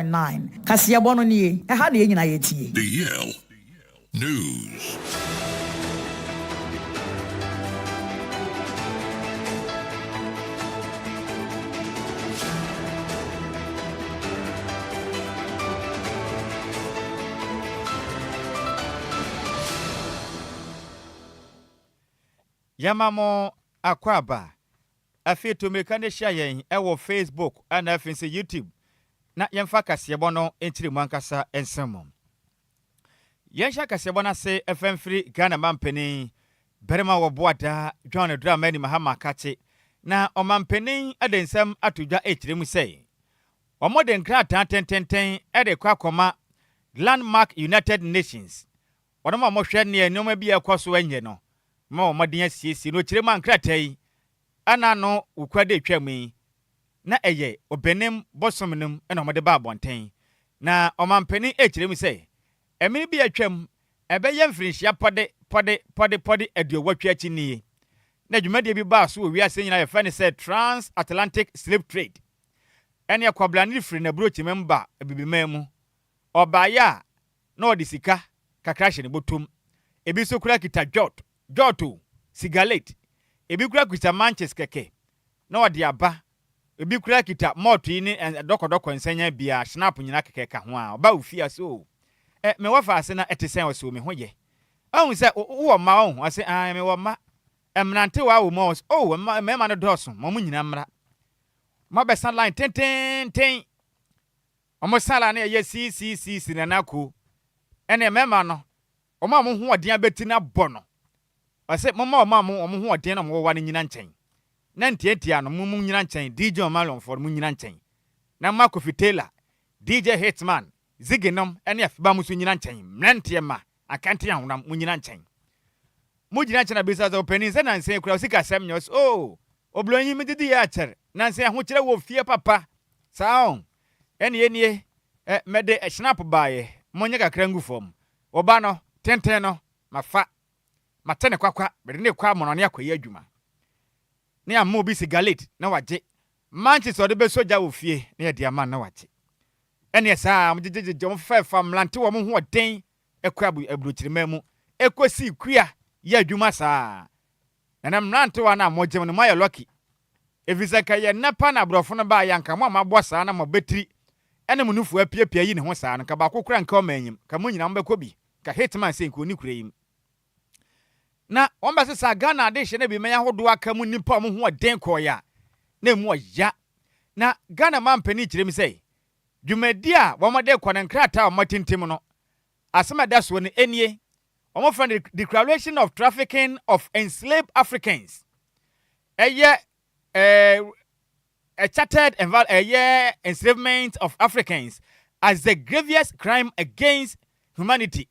106.9. Kasia bono ni ha na nyina yetie. DL News. Yamamo akwaba afeto mekane shayen ewo Facebook and afinse YouTube na yemfa kasebo no entiri mwankasa ensemo yensha kasebo na se FM free Ghana mampeni berema wo boada John drama ni mahama kache na omampeni adensem atudwa echiremu sei omoden krata tententen ede kwakoma Landmark United Nations wonoma mo hwe ne enoma bi ekwaso anye no ma omadinya siesi no chiremu ankratai ana no ukwade twami na eye obenem bosomnum ena omode ba abonten na omampeni echiremu sei emiri bi atwam ebeye mfrinhia pode aduowatwa achi ni na dwumade bi ba so wiase nyina ye fane say Trans-Atlantic Slave Trade ene akwablane firi na brochi memba ebibimemu obaya na odisika kakra hye ne botom ebi so kura kita joto sigalate ebi kura kita manches keke na odi aba ebi kura kita moto ni dokodoko nsanya bia snap nyina keke ka ho a oba ofia so me wafa ase na etesen waso me hoye ahun se wo ma wo ase me wo ma emnante wa wo mo me ma no doso mo nyina mra ma be san line ten omo sala na ye si na nako ene me ma no omo ho odin abeti na bono ase mo ho odin na mo wa nyina nchen na ntiatia no mo nyina nchen DJ Omalon for mo nyina nchen na Marco Fitela DJ Hitman Ziginom ene afiba musu nyina nchen mrante ma akante ahonam mu nyina nchen mu nyina nchen na bisa za openi se na nsen kura sika sem nyos oblonyi medidi ya acher na nsen ho kire wo fie papa saon ene mede snap baaye monye kakra ngu fom oba no tenten no mafa matene kwakwa bede ne kwa mono ne akoye adwuma ne ammo bi sigalate na waje Manchester de be soja wo fie ne de ama na waje ene saa mjejeje mo fa mlante wo mo ho den ekwa abrochirememu ekosi kua ya adwuma saa na mlante wa na mojem no maye lucky efisaka ye napa na brofo no ba yanka mo amabo saa na mo betri ene munufu apiapia yi ne ho saa no ka ba kokura nka o manyim ka mo nyina mo bekobi ka hitman se nko ni kureyim na omba se sa Ghana de hye na bi manya hodo aka mu nipa mo ho den koya na mu ya na Ghana mampani kirem sei dwumadia womode kwanenkrata omatintim no asema da so ne enie omo the Declaration of Trafficking of Enslaved Africans a chartered enslavement of Africans as the grievous crime against humanity.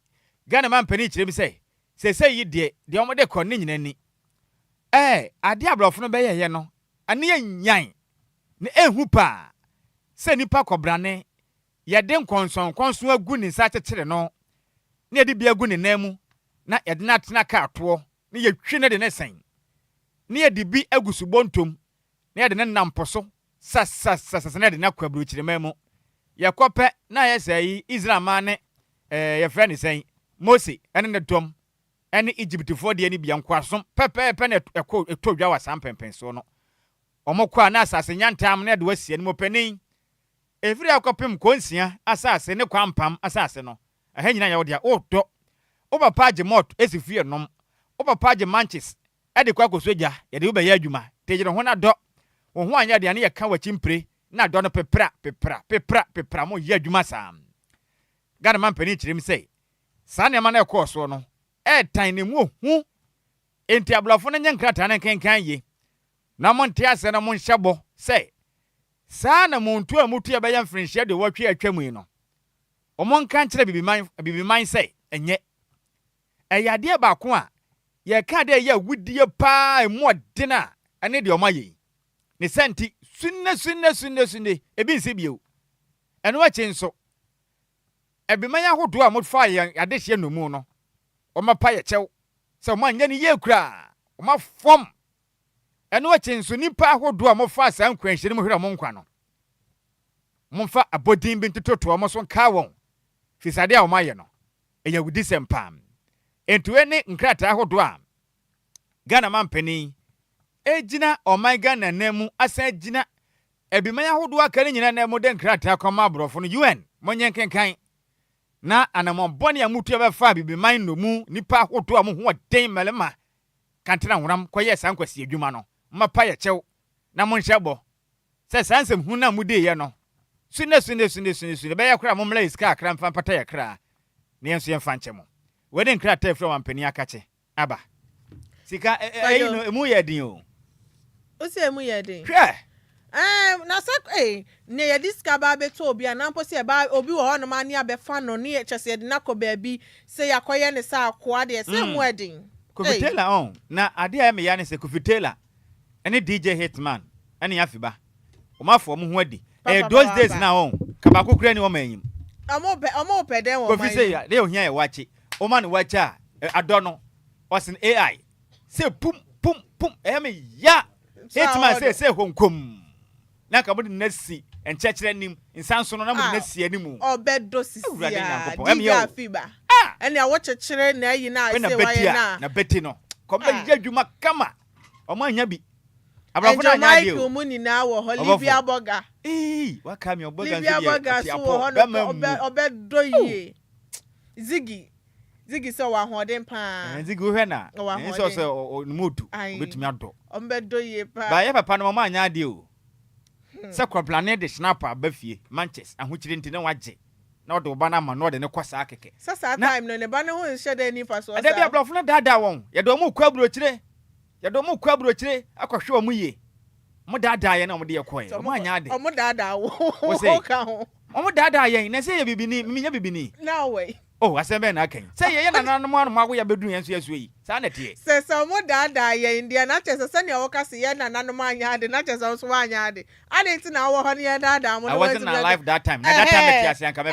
Ghana man penny chim say ye de omode kon ni nyina ni ade abrofo no beye ye no ane yanyan ne ehu pa se nipa kobrane ye de konson agu ni sa chekere no ne ye de bia agu ni namu na ye de na tena ka ato ne ye twi ne de ne sen ne ye de bi agusu bontom ne ye de ne namposo sasa ne de na kwabru kirememu ye kope na ye sei Israel man ne ye friend sen Mose ene ne dom ene Egypt for de ani bia nkwasom pepe na etodwa wa sampempen so no omokwa na asase nyantam na de wasie ne mopanin efiri akopem konsia asase ne kwampam asase no ahanyina ya wode odo obapa gemot esifie nom obapa gemanches ede kwakosoja ye de obaya adwuma tejere ho na do wo ho anya de ane ye ka wachimpre na do no pepra mo ye adwuma sam Ghana man pani kirem sei sane ma na ekoso no tan ne mu hu enti ablafo no nyankrata na kenkan ye na monte ase na monhyebo sei sana muntu amutu ya baya mfrinhia de watwe atwam yi no omonka nkire bibiman sei enye eyade ba ko a ye ka de ya wudie pa emu odena ane de omaye ne senti sunne ebi nse bio eno ache nso ebiman ahodo a modfa ya adehye no mu no omapa ye chew se omanya ne ye kura omafom eno ache nso nipa ahodo a mofa asa nkwanhye ne mo hwera mo nkwa no momfa abodin bi ntoto omo so nka won fisade a omaye no eya wudi sempam entuwe ne nkrata hodo a Ghana mampani ejina oman Ghana nemu asa jina ebimanya hodo aka ne nyina nemu de nkrata koma abrofo no UN monye nkenkan na anamon bone ya mutu ebefa bibiman no mu nipa hodo a mo ho den melema kantena horam koye sankwasi adwuma no mapa ye chew na monhyebo se sansem hu na mude ye no sune be ya kra mo mla iska akra mfa pata ya kra ne enso ye mfa nchemo we de nkra ta from ampani akache aba sika no emu ye din o se emu ye din hwe na sak ne ye diska ba beto obi anampo se ba obi wo hono ma ne abefa no ne chese ye de nakọ baabi se yakoye ne sa akoa de se emu edin Kofitela on na ade a me ya ne se Kofitela ene DJ Hitman ene yafiba omafo mo ho adi those days na on kabako kura ni o manyim omo pe den wo man Kofi say ya de ohia ye wache o man wache a adono osin AI say pum me ya Hitman say honkom na ka mod nasi enchechire nim insanso no na mod nasi animu obedo sisi ya DJ afiba ene a wochechire na yi na say waye na beti no kombe adwuma kama omo anya bi abrafo na anya de o mu ni na wo Olivia Boga waka mi oboga Olivia Boga so wo obedo yi Ziggy so wa hoden pa Ziggy hwe na so mutu betumi ado obedo yi pa ba ye papa no ma anya de o se kwa planet de snapper ba fie Manchester ahochire ntine waje na odo ba na ma no de ne kwasa akeke sasa time no ne ba ne ho hye de ni fa so ade bia blofo na dada won ye do mu kwa burochire akwahwe omu ye mo dada ye na mo de yekoye mo anya ade mo dada wo ka ho mo dada ye na se ye bibini minya bibini na way oh asembe na kan se ye na nananom anu mago ya bedun yenso yeso yi sa na tie se mo dada ye india na chese se ne wo ka se ye na nananom anya ade na chese so anya ade ade ti na wo ho ne dada mo I wasn't alive that time na that time me tia se anka me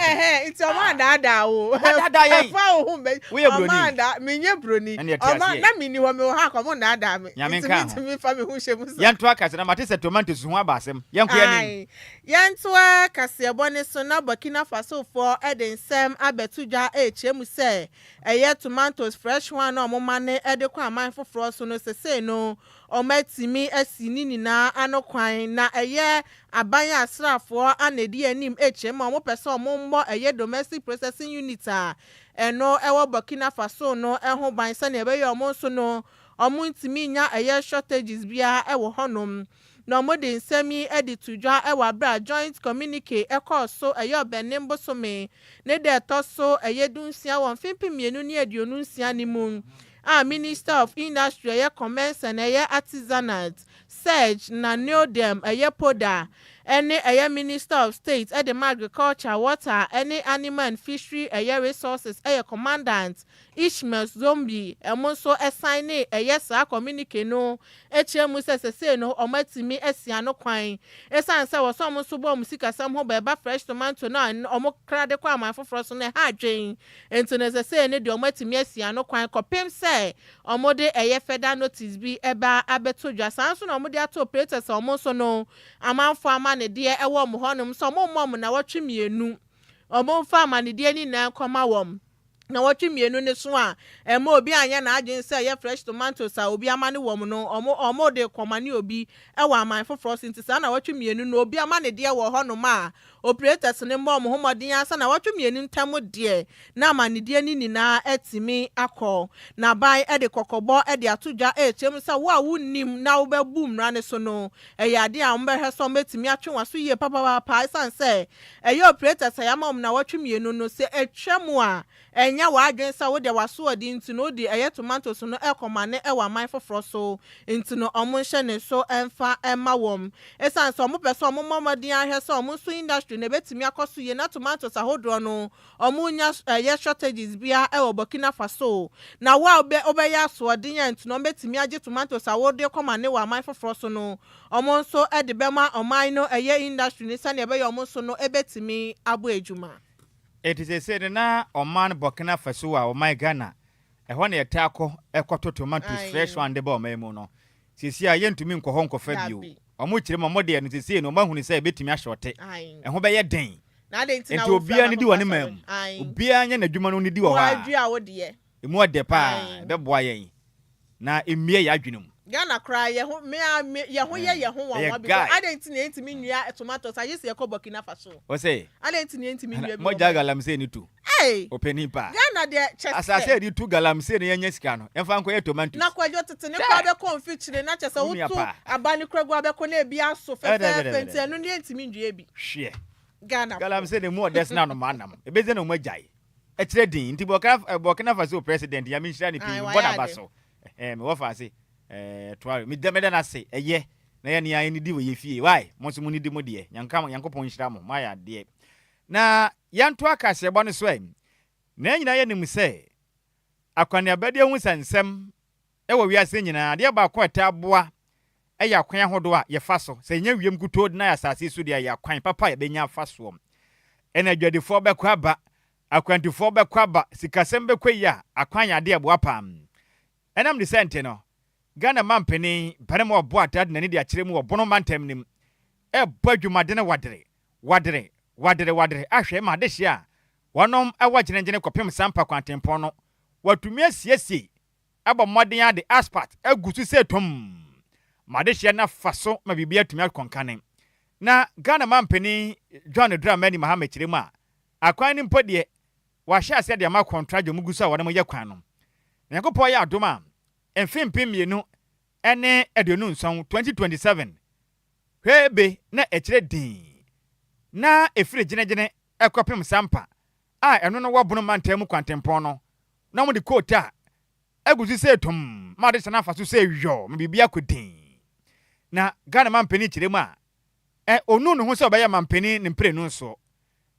it's o ma dada wo dada ye fa wo be o ma da menye broni o ma na mini wo me wo ha ko mo dada me mi fa me hu hye mu so yanto aka se na mate se tomato su ho abasem yanko yani yanto aka se bone so na Burkina Faso for edensem abetudwa echemu se eye tomatoes fresh one no mo ne ede kwa aman foforo so no sese no o matimi asini nina anokwan na eye aban asrafo anedi anim echemu mo pese o mo mbo eye domestic processing unit a eno ewo Burkina Faso no eho ban se na ebe ye o mo so no o mo ntimi nya eye shortages bia ewo honom no modern semi editudwa ewa bra joint communique ekoso eyo benembo so me ne de toso eyedunsia won fimpimienu ni aduonunsia ni mu Minister of Industry eye commerce and eye artisanat Serge na neodem eye poda ene eye Minister of State agriculture water ene animal and fishery eye resources eye commandant Ishmael Zombi emonso assign eye sa communique no echemu sese no omatimi esia no kwan esan se wo so mo so bo musika sam ho ba fresh tomato na omo krade kwa man foforo so ne ha dwen ento ne sese ne de omatimi esia no kwan kopem se omode eye federal notice bi eba abetodwa sanso na omode ato operators omo so no amanfo ama ne de ewo mo honum so mo na watwemienu omo fa ama ne de ni na koma wom na watwemienu ne so a ema obi anya na agyen se ye fresh tomatoes a obi ama ne wom no omo de komane obi ewa aman foforo sinti sa na watwemienu no obi ama ne de wo honum a operators ne mbom homodin asa na watwemienu ntam de na ama ne de ni na etimi akọ na ban e de kokobo e de atodwa echem sa wo a wunnim na wo bebu mra ne so no eyade a mbehwe so metimi atwenwa so ye papa isan se eyo operators ya mam na watwemienu no se etwemu a enya wa adwen sa wo de waso odi nti no de eye tomatoes no ekomane ewa man foforo so nti no omo hye ne so emfa ema wom esan so omo pese omo mamodin ahwe so omo so industry ne betimi akoso ye na tomatoes ahodro no omo nya eye shortages bia ewo Burkina Faso na wa obe ya so odin ya nti no betimi age tomatoes awode komane wa man foforo so no omo so ede bema oman no eye industry ne sane ebe ye omo so no ebetimi abo ejuma. It is a said na Oman Burkina Faso a my Ghana ehwo na yetako ekoto tomatoes fresh one de ba omemu no sisi a yentumi nkọ ho nkọ fa bio omo kire mo de no sese no mahunu say betimi ahyote ho be ye den na de ntina wo obia ne di woni mam obia nya nadwuma no ne di wo ha adua wo de emu ode pa be boa yen na emie ya adwenum Ghana cry ye ho ye ho wa bi ade ntina entimi nua tomatoes ayese ye ko Burkina Faso o say ade ntina entimi nua bi mo ja galamse ni tu openi pa Ghana de chest asase di tu galamse ne yenya sika no emfa nko ye tomatoes na kwajo tete ne kwa be confit na chese wo tu abani kragwa be ko na ebi aso fefe ntia no ne entimi nua bi hwe Ghana galamse ne mu odes na no manam ebeze no magyae e kire din nti Burkina Faso president ya mi hira ni pi boda baso me wo fa se tware mi demede na se eye na ye ne ayi ni di wo ye fie why mo so mu ni di mo de yankopon hira mo maya de na yanto akase ebo no so na nyina ye nim se akwane abade hu sansem e wo wiase nyina de ba ko eta boa e ya kwan hodo a ye fa so se nya wiem kuto na ya sase so de ya kwan papa ya benya fa so ena adwadefo be kwa ba akwantefo be kwa ba sikasem be kwa ya akwan ya de boa pam enam de sente no Ghana mampeni baremo obo atad na ni de akire mu obono mantem nim e badwumade ne wadere ahwe ma de hia wonom awa gyenegyene kopem sampa kwantempon no watumi asiesie aba modern ade aspat agusu se tom ma de hia na faso ma bibia tumi akonkane na Ghana mampeni John Dramani Mahama kiremu a akwan ni mpodie wa hia ase de ma contract mugusu a wonom ye kwan no Nyankopɔ ya adoma emfimpi mienu ene aduonu nson 2027 hwebe na ekire din na efire gyenegyene ekopem sampa a eno no wobono mantam kwantempon no na mo de kota agusi se tom ma de sana afaso se yo me bibia kodin na Ghana mampeni kiremu a onu no ho se obeye mampeni ne mprenu so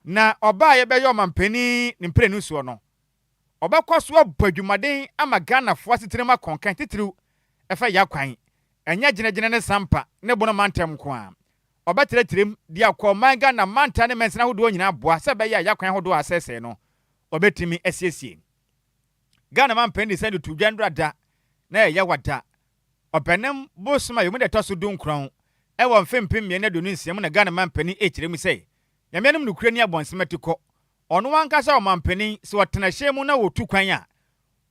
na oba ye beye mampeni ne mprenu so no obakwaso abadwumaden ama Ghana fo asetirema konkan titiru efa yakwan enya gyenegyene ne sampa ne bono mantam ko a obeteretirem dia akọ manga na manta ne mensena hodo nyina boa se be ya yakwan hodo asese no obetimi asiesie Ghana mampeni send to Jandra da na ya wada obenem bosuma yomu de toso dunkron e wo mfempem me na do nsiam na Ghana mampeni ekirem sei yamianum nukure ni abonsemetiko ono wankasa o mampeni se wotena hyemu na wotu kwan a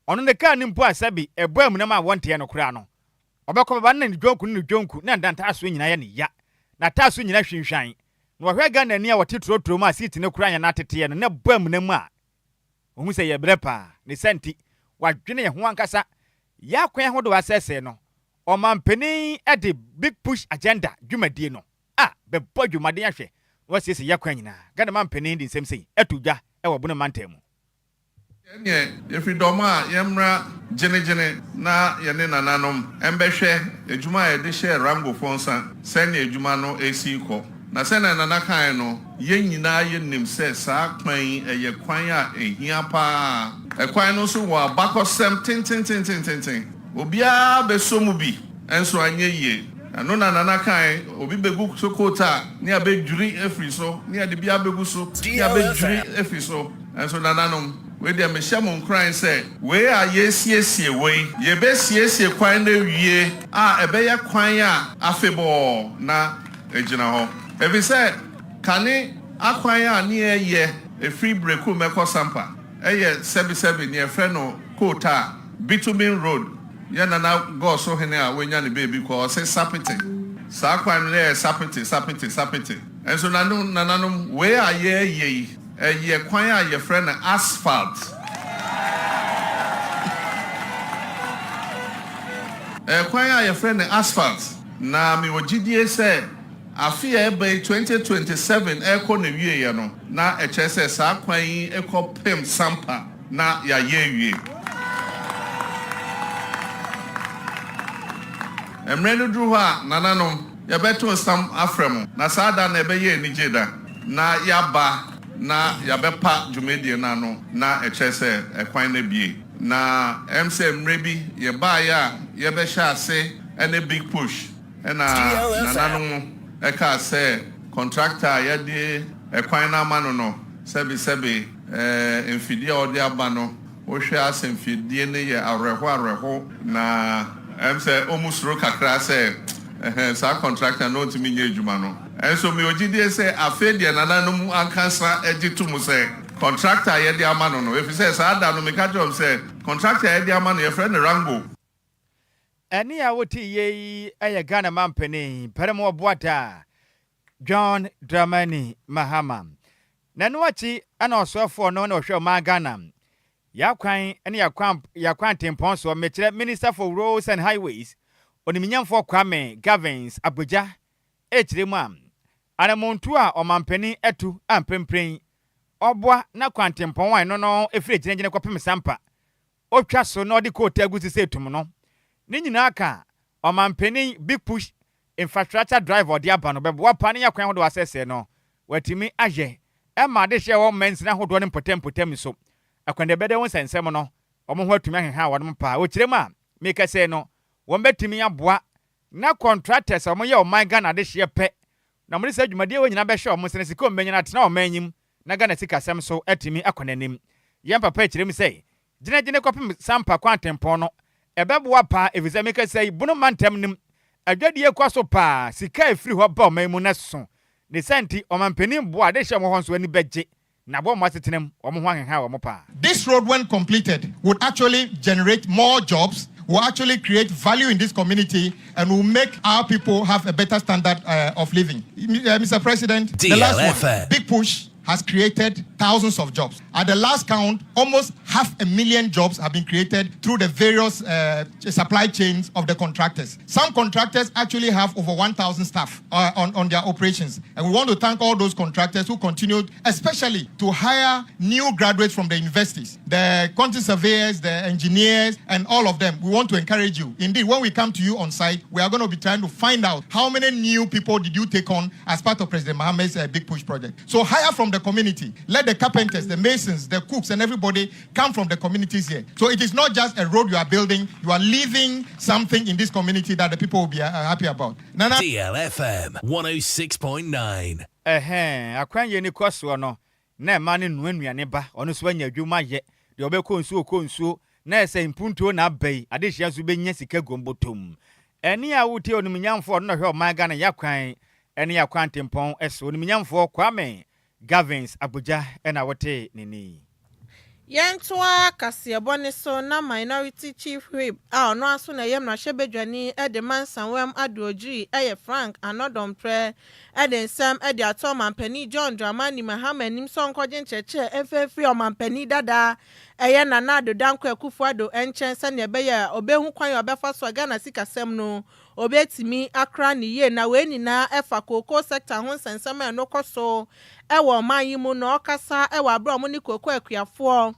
ono ne ka nimpo asabi ebo amunam a wonte no kura no obekọ na dwonku na ndanta aso nyina ya ne ya na taso nyina hwinhwan na wahwe Ghana ni a wote trotro ma seat ne kura nya na tete no na bamunam a ohu se ye brepa ne senti wadwene ye ho ankasa ya kwan ho do asese no o mampeni e de big push agenda dwumadie no bebo dwumade ahwe wasese yakwan nyina Ghana mampeni ndi nsem sei etudwa e wobono mantamu Enye efridom a yemra gyenegyene na yene nananom embehwe ejuma ye de share Rambo Fonsa sene ejuma no esi ko na sene nana kan no ye nyina ye nim se saa kwan eye kwan a ehia pa ekwan no so wa bakosem tin obia besomu bi enso anye yie ano na nana kan obi begu sokota ni abedwuri efri so ni ade bia begu so ni abedwuri efri so enso nananom we dey me shame crying say we are yesiesie we ye be siesie kwan na wie ebe ya kwan a afebo na ejina ho ebi say kane akwan a ne ye free break meko sampa eye sebi ne friend no kota bitumen road ya na go so hene a wenya ne baby ko say sapete sa kwan ne sapete enso nananom we are ye ye kwan a ye friend asphalt kwan a ye friend asphalt na mi wogidie say afia ebe 2027 eko na wie ye no na echese sa kwan eko pem sampa na ya ye wie emrenu dru ha nananom ye beto sam afrem na sada na ebe ye nijeda na yaba na yabepa jumedie na no na echese ekwan na bie na MC mrebi ye ba ya ye be sha ase ene big push na nananom eka se contractor ye de ekwan na mano no sebi enfidie odi aba no wo hwe ase enfidie ne ye areho na MC omusuro kakra se sa contractor no to me adwuma no enso me ogidie say afi de nananum ankasa egitu mu say contractor ye de ama no if say sa da no me ka jom say contractor ye de ama no your friend Rango eni a woti ye eye Ghana mampeni peremo boata John Dramani Mahama nanu achi ana osofo no na ohwe ma Ghana yakwan ene yakwan tempon so mekire Minister for Roads and Highways oniminyamfo Kwame Gavins Abuja echiremu am anamontu a omampani etu ampempren obwa na kwantempon wan no efire gyinagyina kwapem sampa otwa so no de kota agusi setum no ni nyina aka omampani big push infrastructure drive odi aba no bebo apa ne yakwan ho do asese no watimi aje ema de hye wo mensina ho do ne potem so akwande bede won sensem no omo ho atumi aheha wodom pa ochiremu a meka se no won betimi aboa na contractors omo ye o man Ghana de hye pe na mo se adwumade we nyina be hye omo sene sika omenya na tena omanyim na Ghana sika sem so atimi akonanim yem papa chirem sei gyina kwapem sampa kwantempon no ebeboa pa eviza meka sei bunu mantem nim adwadie kwaso pa sika efiri ho ba omamu na so ne senti omampanim boa de hye mo ho so ani beje na bo mo atetenem omo ho aheha omo pa. This road when completed would actually generate more jobs, will actually create value in this community, and will make our people have a better standard of living. Mr. President, DLFM. the last one, big push has created thousands of jobs. At the last count, almost 500,000 jobs have been created through the various supply chains of the contractors. Some contractors actually have over 1,000 staff on their operations. And we want to thank all those contractors who continued, especially to hire new graduates from the universities, the quantity surveyors, the engineers, and all of them. We want to encourage you. Indeed, when we come to you on site, we are going to be trying to find out how many new people did you take on as part of President Mohammed's Big Push project. So hire from the community. Let the carpenters, the masons, the cooks, and everybody come from the communities here. So it is not just a road you are building, you are leaving something in this community that the people will be happy about. Nana. DLFM 106.9. Akwan ye ni kwaso no na ma ne nuanuane ba ono so anya adwuma ye de obekɔ na ese impuntuo na abai adehia so benya sika gombotom eni a wote onimnyamfo no hwe o man Ghana yakwan eni yakwan tempon eso onimnyamfo Kwame Gavins Abuja ena wote nini Yentoa Kasiebone so na minority chief whip no aso na yem na hyebedwani de mansanwam Adwoa Agyei Frank anodompre de nsam de ato mampani John Dramani Mahama nim so nkɔgye nkyerɛkyerɛ efefiri omampani dada eye nana adodankɔ akufuado enchen se ne beye obehu kwan obefa so Ghana sikasɛm no obetimi akra ne ye na we nyina efa koko sector ho nsensɛm no kɔso ewo man yi mu no kasa ewo abro mo ni koko akuafo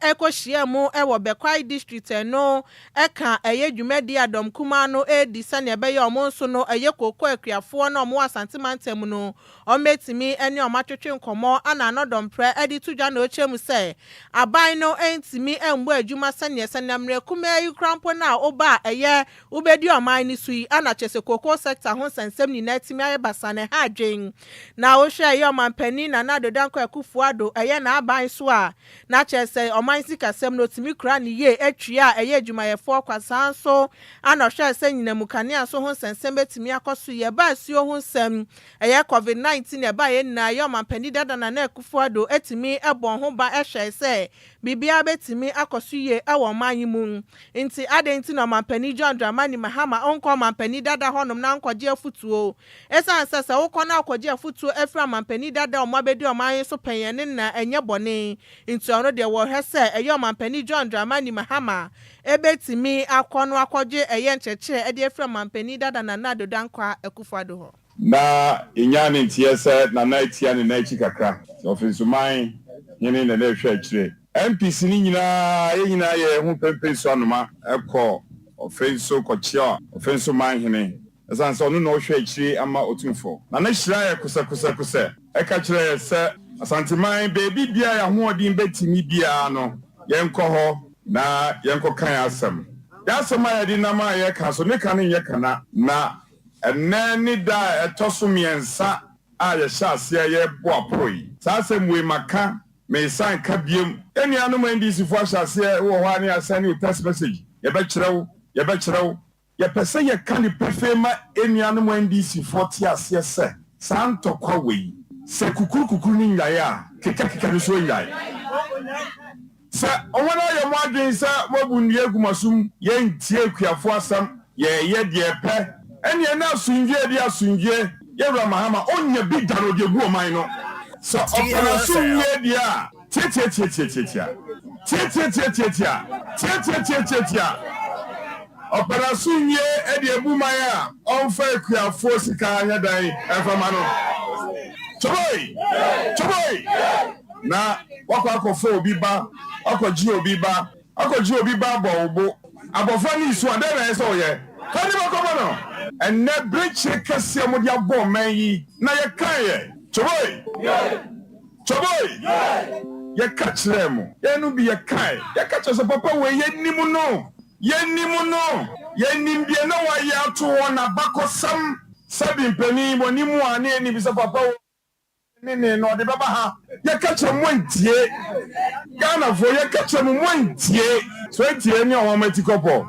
ekohia mu ewo Bekwai district no eka eye dwumadi adom kuma no edi se ne beye omo nso no eye koko akuafo no omo asantimantem no ometimi ene omatwetwe nkomo ana anodompre edi tudwa na ochemu se aban no entimi embo adwuma sene senamre kuma yi krampo na oba eye ubedi oman ni sui ana chese koko sector ho sensem ni natimi aye basane ha adwen na wo hwe eye omampani na adodanko akufuado eye na aban so a na chese oman sikasem no timi kra ni ye atwia eye adwumayefo kwasan so ana hwe se nyinamukane aso ho sensem betimi akoso ye ba asio ho nsem eye COVID-19 e ba ye na ye omampani dada na akufuado etimi ebon ho ba ehwe se bibia betimi akoso ye ewo man yi mu nti adenti na omampani John Dramani Mahama onko omampani dada honom na nkɔgye afutuo esan sese wokɔ na akɔgye afutuo efra omampani dada omabedi oman so panyane na enye bɔne nti ono de wo hwɛ sɛ eye omampani John Dramani Mahama ebetimi akɔno akɔgye eye nkyekye ede efra omampani dada na adodankwa akufuado ho na inyane ntie sɛ na itia ne na echi kakra ofinsuman yene na hwɛ akyire MPC ni nyina ye hu pempe so anoma ekɔ ofenso kochia ofenso manhene esan so no no hwe akyire ama otumfo na hyira ye kusa eka kyerɛ ye sɛ asanteman baby bia ya ho odin betimi bia no yenkɔ hɔ na yenkɔ kan asɛm ya asɛm ya di na ma ye ka so ne ka ne ye kana na enne ni da etoso miensa a ye hya ase ye bo apoi sa asɛm we maka me san ka biem enianom ndc fo hya ase wo hɔ ani asɛne text message ye bɛkyerɛw ye pese ye kan prefema enuanom NDC 40 ase se santo kwa we se kukuru ni nyaye a keka so nyaye se onwana ye mo adwen se mabunni agumasum ye ntie kuafo asam ye de pe ene na asunje di asunje ye wura mahama onye bi daro de gu oman no so operation ye dia tia operation ye e de ebumaya onfa kuafo sika anya dan efama no choboy na wakọ obi ba akọji obi ba bo abofra ni isu ade na ese oye kani bako no enne bridge kase mo dia bo man yi na ye kan ye choboy ye kachre mo ye nu bi ye kan ye kachre so papa we ye nimu no ye nimbie na wa ye ato wona bakosam sabi mpani mo nimu ane ni bi so papa nene no de baba ha ye kachre mo ntie Ghana for ye kachre mo ntie so ntie ni o mati kopo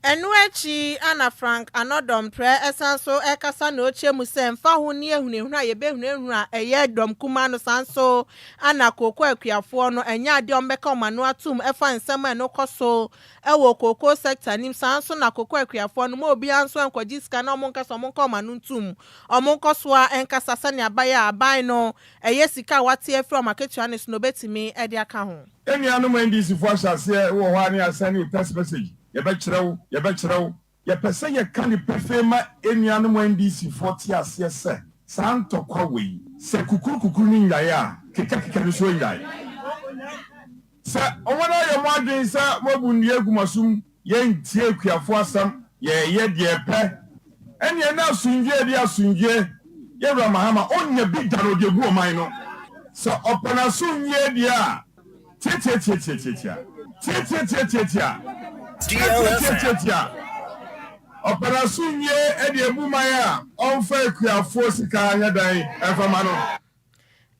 Enuechi Anna Frank anodom pre esanso ekasa na ochie musem fa ho ne ehunehunu a ye behunehunu a eye dom kuma no sanso ana koko akuafo no enya ade ombeka omano atum efa nsem eno koso ewo koko sector nim sanso na koko akuafo no mo obi anso enkoji sika na omonkaso omonka omano ntum omonkoso a enkasa sane abaya aban no eye sika wate afri omaketua ne no betimi ede aka ho enuanom NDC fo asase wo ho ani asane text message ye be kyerɛw ye pese ye kan prefema enuanom NDC 40 ase se santo kwa we se kukuru ni nyaye a keka so nyaye se onwana ye mo adwen se mabunni agumasum ye ntie kuafo asam ye de pe ene na asunje ye wura mahama onye bi daro de gu oman no so operation ye dia tia DLFM operation ye e de ebumaya onfa ekuafo sika anya dan efama no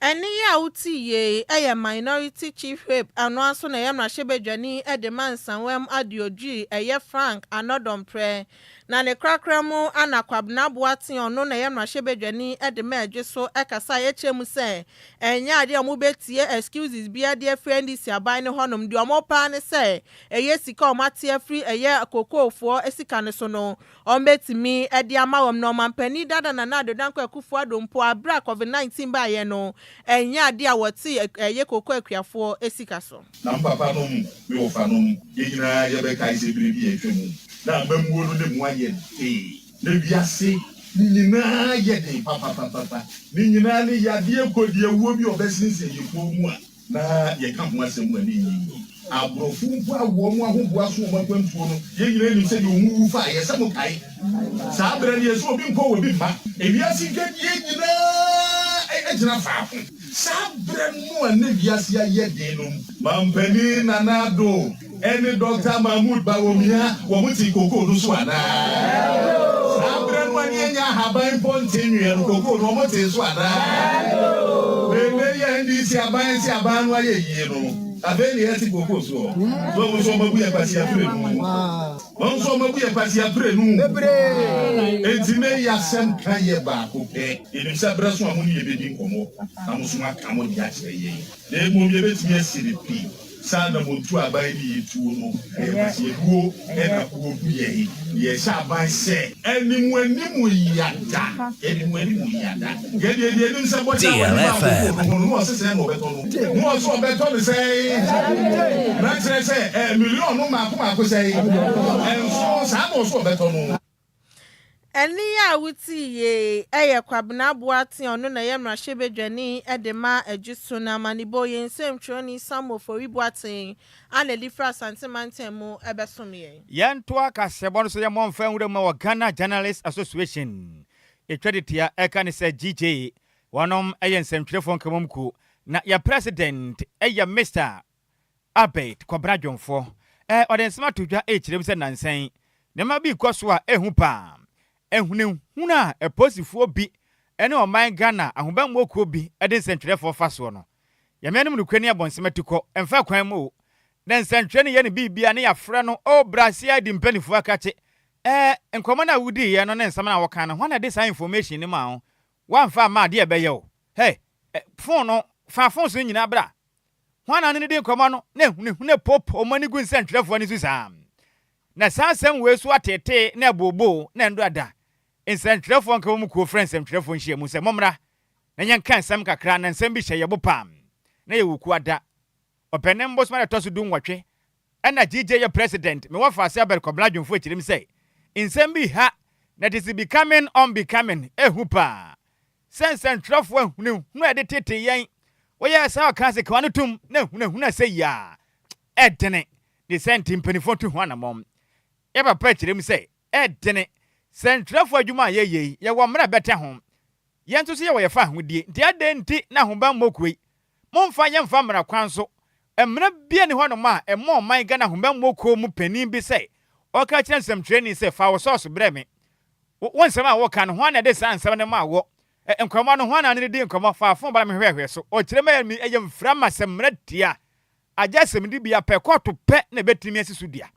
eni ya uti ye eye minority chief whip ano aso na ye mrahebedwani e de mansanwem adioji eye Frank anodom pre na ne krakramu anakwabna boaten ono na ye mrahebedwani e de maje so ekasa ye chemu se enya ade omo betie excuses bia de friend si aban ne honom de omo pa ne se eye sika omate afri eye kokofo esika ne so no ombetimi e de amawom no mampani dada na na dodanko akufo adompo abra COVID-19 ba ye no enya ade a woti eye koko akuafo esika so na papa no me wo fa no ye nyina ye be kai se biribi e twemu na mamuo no ne mu aye na biase nyina ye de papa ni nyina ne ya de ekodi ewuo bi obesinse ye ko mu a na ye ka ho asem ani yi abrofu mpo awo mu ahoboa so mo kwantuo no ye nyina ni se de omu fa ye se mo kai sa abra ne ye so obi nko wo bi ma ebiase ke ye nyina ejina fa sabre mu ane biase aye de no mampani nanado ene Dr. Mahmoud Bawomia wo muti koko no so ana sabre mu ane nya haban pontinwe no koko no muti so ana bebe ye ndi si aban no aye yi no abeni eti koko so so so mabu ya pasi afre no so mabu ya pasi afre no entime ya sem kan ye ba ko pe eni sabre so amuni ye bedi nkomo amusu aka mo dia kire ye na emu ye betimi asiripi sana montu abai ni yetu no e pasi ebuo e na ko bu ye sha abai se enimu yada ye de nim se bo ja no se se no beto no so beto ni se na tre se million no ma ko se so sa no so beto no eni ya wuti ye eye kwabna boaten ono na ye mrahebedwani edema ajuso na manibo ye nsem twoni samo fori boaten ana lifra santemantemu ebesom ye yantoa kasebon so ye monfa nwure ma wa Ghana Journalists Association etweditia eka ne se GJ wonom eye nsemtwerefo nkamomku na ya president eye Mr. Agyei Sikapa odensema todwa echirem se nansen ne ma bi koso a ehu pa ehunehuna eposifuo bi ene oman Ghana ahobammo kuo bi ede nsentwerefo faso no yamenum no kwani abonsematiko emfa kwan mo na nsentwere ne ye ne bibia ne yafre no o brasia di mpanifo akache Nkɔmɔ na wudi ye no ne nsɛm na wɔka no hwana de saa information ni ma ho wamfa ma de ɛbɛyɛ o hey phone no fa phone so nyina bra hwana ne de nkɔmɔ no ne pop o mani gu nsɛntwerɛfoɔ ni so saa na saa sɛm we so atete na bobo na ndo ada nsɛntwerɛfoɔ nka mu ko friends nsɛntwerɛfoɔ nhia mu sɛ momra na nyen kan nsɛm kakra na nsɛm bi hyɛ yɛ bo pam na yɛ wuku ada ɔpɛnem bosma na toso du nwɔtwe ɛna DJ yɛ president me wɔfa ase abɛr kɔbla dwomfo akyirim sɛ nsɛm bi ha that is becoming unbecoming ehupa nsɛntwerɛfoɔ hunu ɛde tete yɛn wɔyɛ saa ɔka se kwa no tum na hunu sɛ ya ɛdene de sɛnti mpanifo to ho anamɔm yɛba pa akyirim sɛ ɛdene sɛntwerɛfoɔ adwuma a yɛyɛ yɛwɔ mmara bɛtɛ ho yɛn nso so yɛwɔ yɛfa ahodie nti ade nti na homba mmɔkue momfa yɛmfa mmara kwan so mmara bia ne hɔ no ma ɛmɔ ɔman Ghana homba mmɔkuo mu panin bi sɛ ɔka kyerɛ nsɛmtwerɛni sɛ fa wo sɔɔso brɛ me wo nsɛm a wɔka no ho ana de saa nsɛm no ma wɔ nkɔmɔ no ho ana ne di nkɔmɔ fa afɔ bala me hwehwɛ so ɔkyerɛ ma ɛyɛ mfra ma sɛ mmara tia agya sɛm di bia pɛ kɔto pɛ na bɛtumi asi so dia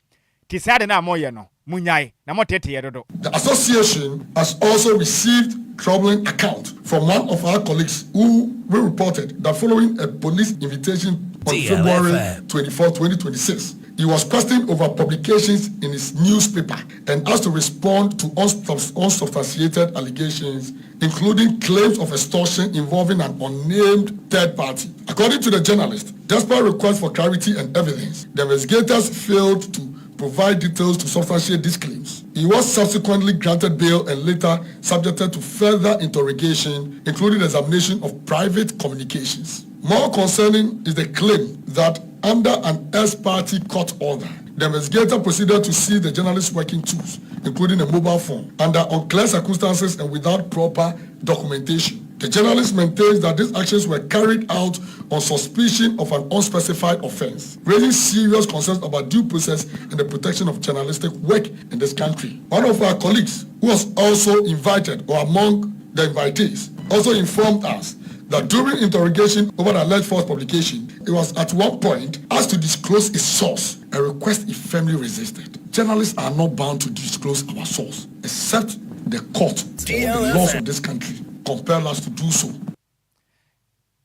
ti saa de na amɔyɛ no munyae na motete yɛ dodo. The association has also received troubling account from one of our colleagues who reported that following a police invitation on DLFM. February 24, 2026, he was questioned over publications in his newspaper and asked to respond to unsubstantiated allegations, including claims of extortion involving an unnamed third party. According to the journalist, despite requests for clarity and evidence, the investigators failed to provide details to substantiate these claims. He was subsequently granted bail and later subjected to further interrogation, including examination of private communications. More concerning is the claim that under an ex-party court order, the investigator proceeded to seize the journalist's working tools, including a mobile phone, under unclear circumstances and without proper documentation. The journalist maintains that these actions were carried out on suspicion of an unspecified offense, raising serious concerns about due process and the protection of journalistic work in this country. One of our colleagues, who was also invited or among the invitees, also informed us that during interrogation over the alleged false publication, it was at one point asked to disclose its source, a request he firmly resisted. Journalists are not bound to disclose our source, except the court or the laws of this country compel us to do so.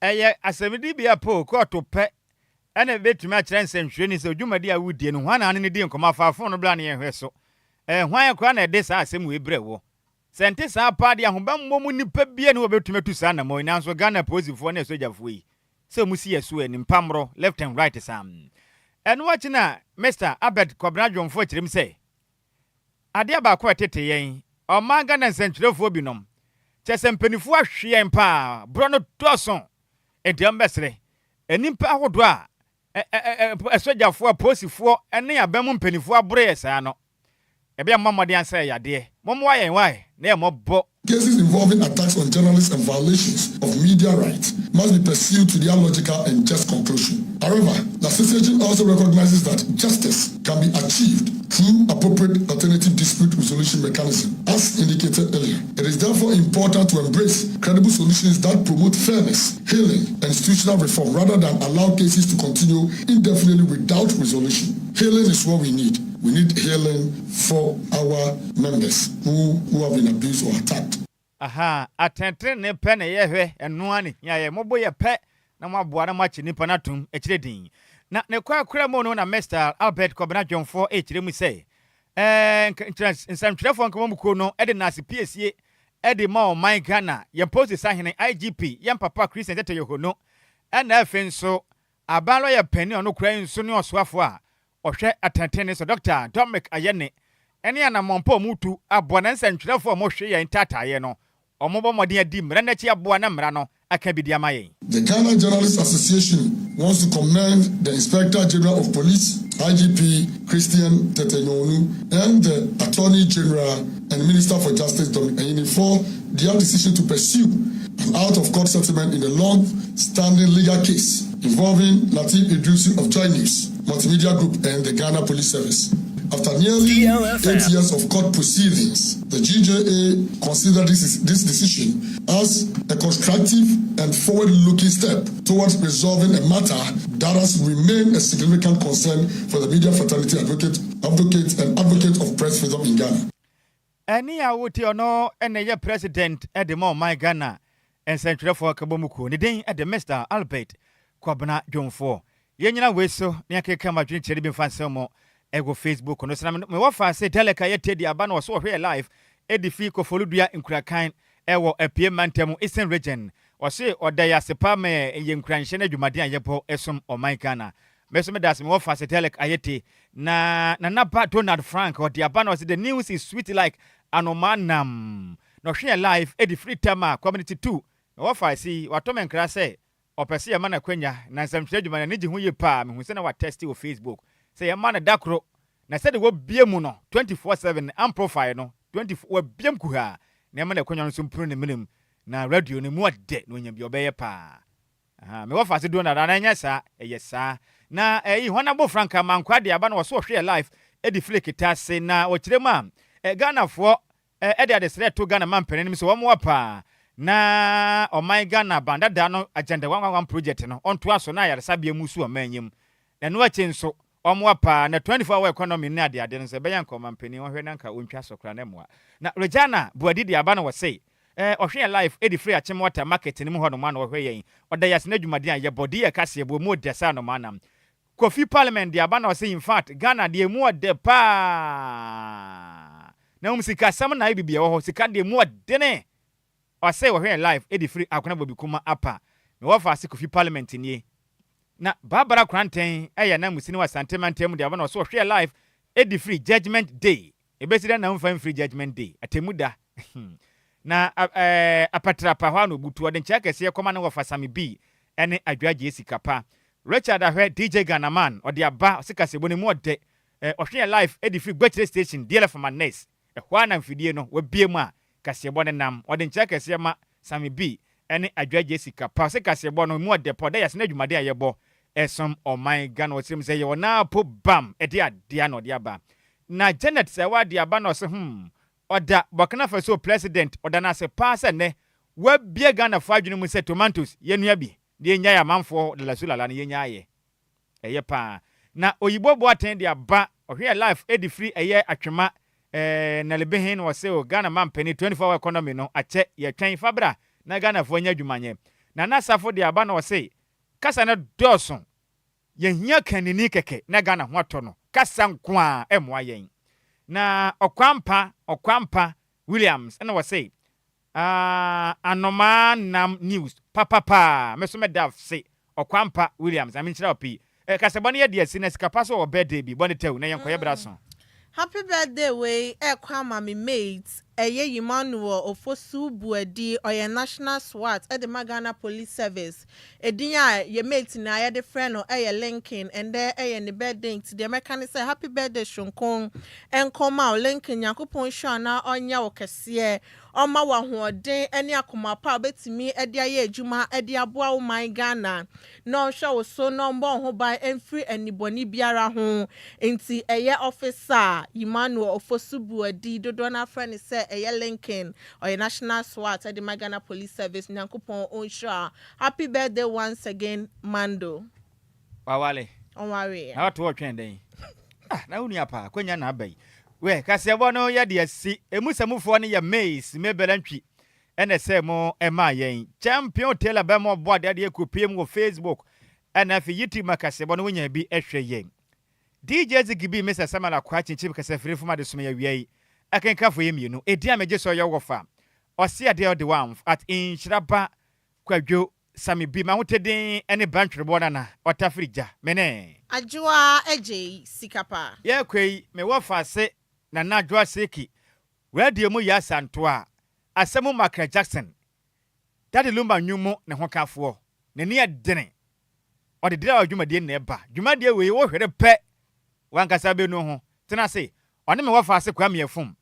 Asemidi bia po court to pet and a bit to match and sentry so Jumadi would in one and in the come off our phone blanny and vessel. And why a crown at this same way brewo. Sentis our party and Bambo Pebbian over to me to Sanamo and answer Ghana posing for an soldier of we. So Musia Swen in Pamro, left and right Sam. And watching now, Mr. Abed Cobrajon for him say. Adiaba quite yen, or Mangan and Central Phobinum. Chesem penifua hwee pa brono toson ediambesre enimpa hodwa esojafo aposifo ene abam mpenifo abure saa no ebe amamode ansa yade momwa yen why na emobo. Cases involving attacks on journalists and violations of media rights must be pursued to their logical and just conclusion. However, the association also recognizes that justice can be achieved through appropriate alternative dispute resolution mechanism. As indicated earlier, it is therefore important to embrace credible solutions that promote fairness, healing, and institutional reform rather than allow cases to continue indefinitely without resolution. Healing is what we need. We need healing for our members who have been abused or attacked. Aha, attentre ne pen ye enuani ya mobo ye pe na maboa na machi nipa na tum ekiredin. Na ne kwa mo no na Mr. Albert Kobana John 4 ekire mu say nsɛmtwerɛfoɔ nkamomuko no ɛde nase piesie ɛde ma ɔman Ghana yɛn post sahene IGP yɛn papa Christian Tete Yohono ɛna afi nso abalo yɛ pani ɔno kura nso ne ɔsoafo a ɔhwɛ atɛntɛne so Dr. Dominic Ayene ɛne anamɔmpo mutu aboa na nsɛmtwerɛfoɔ mo hwe yɛn tataayɛ no ɔmobɔ mɔden adi mmara n'akyi aboa na mmara no aka bi di ama yɛn. The Ghana Journalists Association wants to commend the Inspector General of Police, IGP Christian Tete Yohono, and the Attorney General and Minister for Justice Dominic Ayene for their decision to pursue an out-of-court settlement in a long-standing legal case involving Lateef Idrisu of Joy News, Multimedia Group, and the Ghana Police Service. After nearly 8 years of court proceedings, the GJA considered this decision as a constructive and forward-looking step towards resolving a matter that has remained a significant concern for the media fraternity, Advocate advocate and advocate of press freedom in Ghana. Any awuti ono ene ye president edemo my Ghana and central for Kabomuku. Ni den at the Mr. Albert Kwabena Jonfo. Yenyina weso ni akeka madwin chere bi fansemo ego Facebook no sana me wafa say teleka yete di aba no so here live edifi ko foludua nkurakan ewo apie mantemu Eastern region. Wase odaya sepa me ye nkranhye na dwumade ayebo esom oman Ghana. Meso me das me wafa say teleka yete na ba Donald Frank or the aba no say the news is sweet like anomanam. No share live edifi tama community 2. Me wafa see watome nkra say opese ya mana kwenya na nsamtwe dwuma na nigi hu ye pa me hu se na wa test o Facebook say ya mana dakro na se de wo biemu no 24/7 am profile no 24 wo biem ku ha na mana kwenya no sumpuru ne minim na radio ne mu ade no nya bi obeye pa aha me wo fa se do na na nya sa yesa na Nhyiraba Franka mankwa de aba na wo so hwe live edi flake tase na wo kirema Ghana fo ede ade sre to Ghana mampene so wo mo pa na my Ghana banda da no agenda 111 project no onto aso na yare sabia musu amanyem na no ache nso omwapa na 24 hour economy na ade no se beyan komampani ohwe nanka ontwa sokra na moa na Regina Buadidi aba no say ohwe life edi free achem water market ni mu ho no ma no ohwe yen oda yase na dwumade an ye body ye kase bo mu desa no manam Kofi Parliament di aba no say in fact Ghana de mu de pa na umsika sam na bibia wo ho sika de mu de ne I say we're here live, Eddie Free, Akuna Bobikuma Apa. Me wafa Kofi Parliament ni. Na Barbara Crantain, na musini wa sentiment temu de abana so share live, Eddie Free Judgment Day. E besida na mfa free Judgment Day. Atemuda. Na apatra pa hwa no butu ode ncha kese ye koma na wafa Sammy B. Ene Adjoa Agyei Sikapa. Richard Ahwe DJ Ghanaman ode aba sikase boni mu ode. Share live, Eddie Free Gwetire Station DLFM Ness. Hwa na mfidie no we bie mu a kasebo ne nam ode ncha kese ma Sammy B ene Adjoa Agyei Sikapa se kasebo no mu ode poda yase na dwumade ayebo esom oman Ghana otim se ye wona po bam ede ade na ode aba na Janet se wa de aba no se oda Burkina Faso president oda na se pass ne wa bie Ghana fa adwene mu se tomatoes ye nua bi de nya ya manfo de la sulala ne ye nya ye eye pa na oyibo bo aten de aba ohwe life edi free eye atwema na lebehin was say Ghana man penny 24 hour economy no ache ye twen fabra na Ghana fo nya dwumanye na nasafo de aba na was say kasa na doson ye hia kanini keke na Ghana ho ato no kasa nkoa emwa yen na okwampa Williams na was say anoma nam news papa meso medaf say okwampa Williams I mean chira opi kasa bone ye de sina Sikapa so birthday bi bone tew na yen koye braso. Happy birthday way Kwama me mates eye Emmanuel Ofosu Buadi oye National SWAT at the Ghana Police Service edinya ye mate na ye de friend no eye Lincoln and there eye ne birthday to the American say happy birthday Shonkon enkoma Lincoln Yakopon Shana onya okese oma wa hoden ene akoma pa betimi ede aye adwuma ede aboa wo man Ghana no hwe so no mbo ho ban emfiri aniboni biara ho enti eye officer Emmanuel Ofosu Buadi dodo na friend say eye Lincoln or National SWAT at the Ghana Police Service Nyankopon onsha happy birthday once again Mando wawale onware na watu otwen den na uni apa kwenya na abai we kasebo no ya de asi emusamufo ne ya maze mebelantwi ene se mo ema yen champion tailor be mo board de ekopiem wo Facebook ena fi YouTube makasebo no wonya bi ehwe yen DJ Zigibi Mr. Samala kwa chinchim kasefiri fuma de suma ya wiei akenkafo yemienu edi ameje so ya wofa osi ade de one at Nhyiraba Kwadwo Sammy B ma hoteden ene bantwere bona na otafrija mene Adjoa Agyei Sikapa ye kwei me wofa se na Adjoa seki radio mu ya santo a asemu Michael Jackson dade Lumba nyumo ne hokafo ne ne adene ode dira adwumade ne ba dwumade we wo hwere pe wankasa be no ho tena se one me wofa se kwa me afum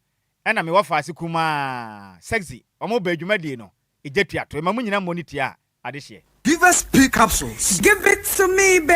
ena me wofa se kuma sexy omo ba adwumade no ejetua to mamu nyina monitor a ade hye Give us P capsules. Give it to me, baby.